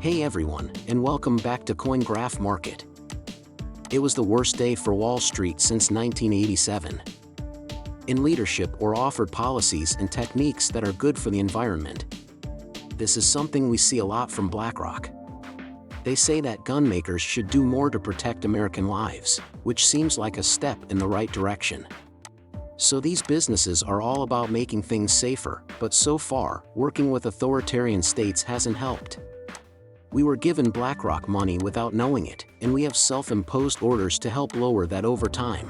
Hey everyone, and welcome back to CoinGraph Market. It was the worst day for Wall Street since 1987. In leadership or offered policies and techniques that are good for the environment. This is something we see a lot from BlackRock. They say that gun makers should do more to protect American lives, which seems like a step in the right direction. So these businesses are all about making things safer, but so far, working with authoritarian states hasn't helped. We were given BlackRock money without knowing it, and we have self-imposed orders to help lower that over time.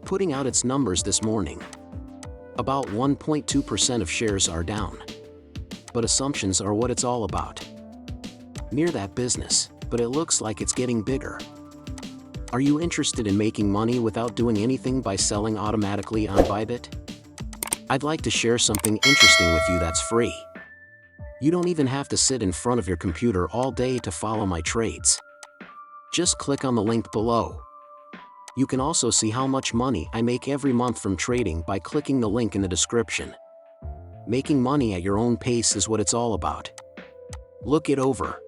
Putting out its numbers this morning. About 1.2% of shares are down. But assumptions are what it's all about. Near that business, but it looks like it's getting bigger. Are you interested in making money without doing anything by selling automatically on Bybit? I'd like to share something interesting with you that's free. You don't even have to sit in front of your computer all day to follow my trades. Just click on the link below. You can also see how much money I make every month from trading by clicking the link in the description. Making money at your own pace is what it's all about. Look it over.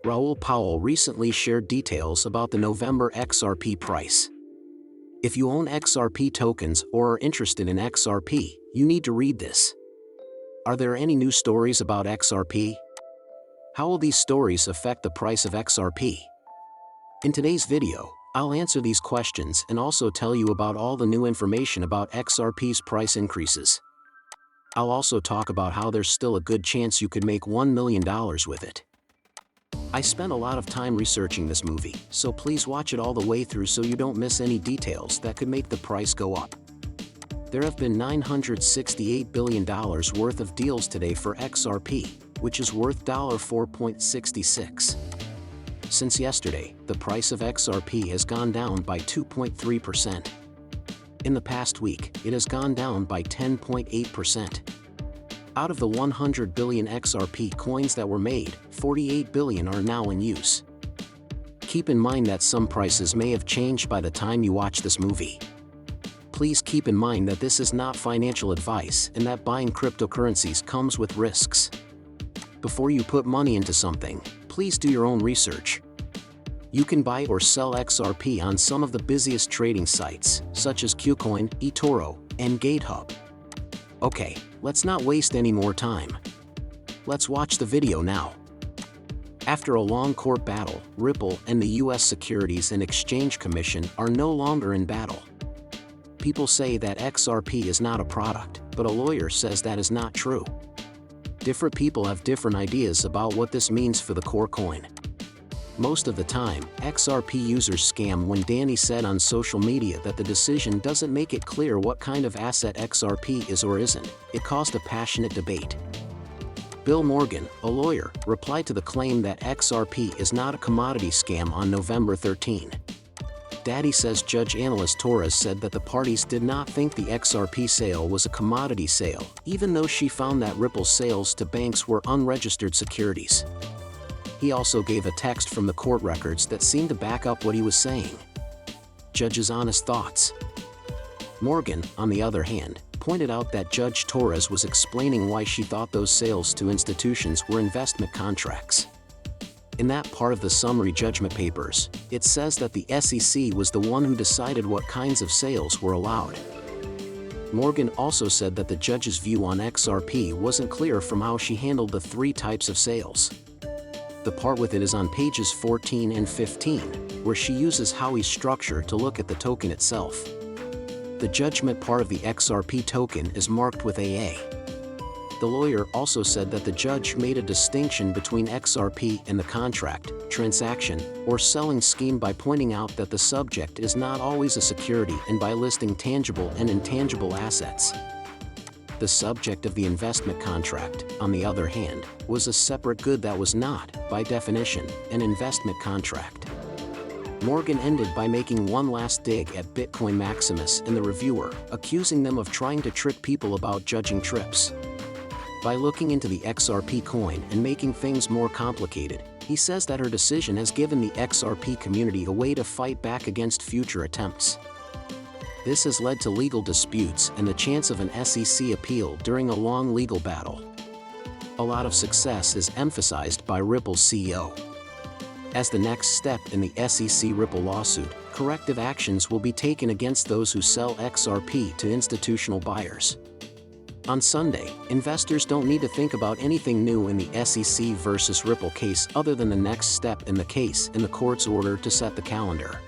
Raoul recently shared details about the November XRP price. If you own XRP tokens or are interested in XRP, you need to read this. Are there any new stories about XRP? How will these stories affect the price of XRP? In today's video, I'll answer these questions and also tell you about all the new information about XRP's price increases. I'll also talk about how there's still a good chance you could make $1 million with it. I spent a lot of time researching this movie, so please watch it all the way through so you don't miss any details that could make the price go up. There have been $968 billion worth of deals today for XRP, which is worth $4.66. Since yesterday, the price of XRP has gone down by 2.3%. In the past week, it has gone down by 10.8%. Out of the 100 billion XRP coins that were made, 48 billion are now in use. Keep in mind that some prices may have changed by the time you watch this movie. Please keep in mind that this is not financial advice and that buying cryptocurrencies comes with risks. Before you put money into something, please do your own research. You can buy or sell XRP on some of the busiest trading sites, such as KuCoin, eToro, and GateHub. Okay, let's not waste any more time. Let's watch the video now. After a long court battle, Ripple and the US Securities and Exchange Commission are no longer in battle. People say that XRP is not a product, but a lawyer says that is not true. Different people have different ideas about what this means for the core coin. Most of the time, XRP users scam when Danny said on social media that the decision doesn't make it clear what kind of asset XRP is or isn't. It caused a passionate debate. Bill Morgan, a lawyer, replied to the claim that XRP is not a commodity scam on November 13. Daddy says Judge Analyst Torres said that the parties did not think the XRP sale was a commodity sale, even though she found that Ripple's sales to banks were unregistered securities. He also gave a text from the court records that seemed to back up what he was saying. Judge's honest thoughts. Morgan, on the other hand, pointed out that Judge Torres was explaining why she thought those sales to institutions were investment contracts. In that part of the summary judgment papers, it says that the SEC was the one who decided what kinds of sales were allowed. Morgan also said that the judge's view on XRP wasn't clear from how she handled the three types of sales. The part with it is on pages 14 and 15, where she uses Howey's structure to look at the token itself. The judgment part of the XRP token is marked with AA. The lawyer also said that the judge made a distinction between XRP and the contract, transaction, or selling scheme by pointing out that the subject is not always a security and by listing tangible and intangible assets. The subject of the investment contract, on the other hand, was a separate good that was not, by definition, an investment contract. Morgan ended by making one last dig at Bitcoin Maximus and the reviewer, accusing them of trying to trick people about judging trips. By looking into the XRP coin and making things more complicated, he says that her decision has given the XRP community a way to fight back against future attempts. This has led to legal disputes and the chance of an SEC appeal during a long legal battle. A a lot of success is emphasized by Ripple's CEO. As the next step in the SEC Ripple lawsuit, corrective actions will be taken against those who sell XRP to institutional buyers. On Sunday, investors don't need to think about anything new in the SEC versus Ripple case other than the next step in the case in the court's order to set the calendar.